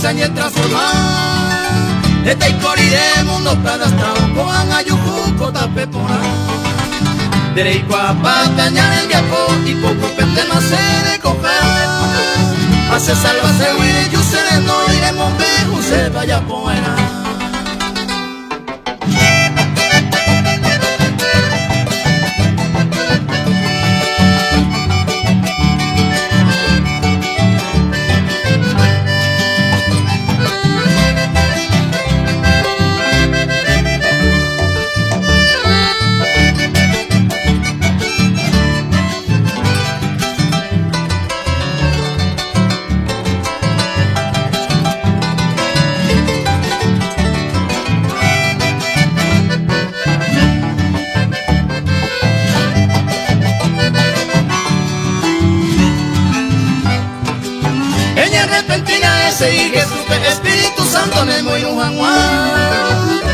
sañe transformar. Este icori de mundo cadastado con ayujuco tapepora. Derecho a patañar el diapo y poco pende no se recoger. Hace salva se huire, yo se no iré monbejo, se vaya poera. Repentina ese y Jesús Espíritu Santo en el moino Juan.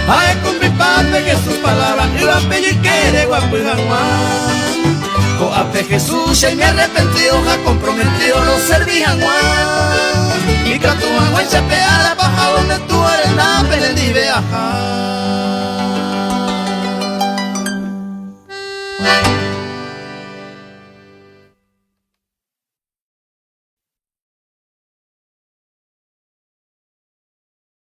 Ay, cumplir parte Jesús palabra y lo apellique de guapo y Juan. Coape Jesús y me arrepentido, ja comprometido, lo serví Juan. Y que tu Juan se pega la paja donde tú eres la pena de viajar.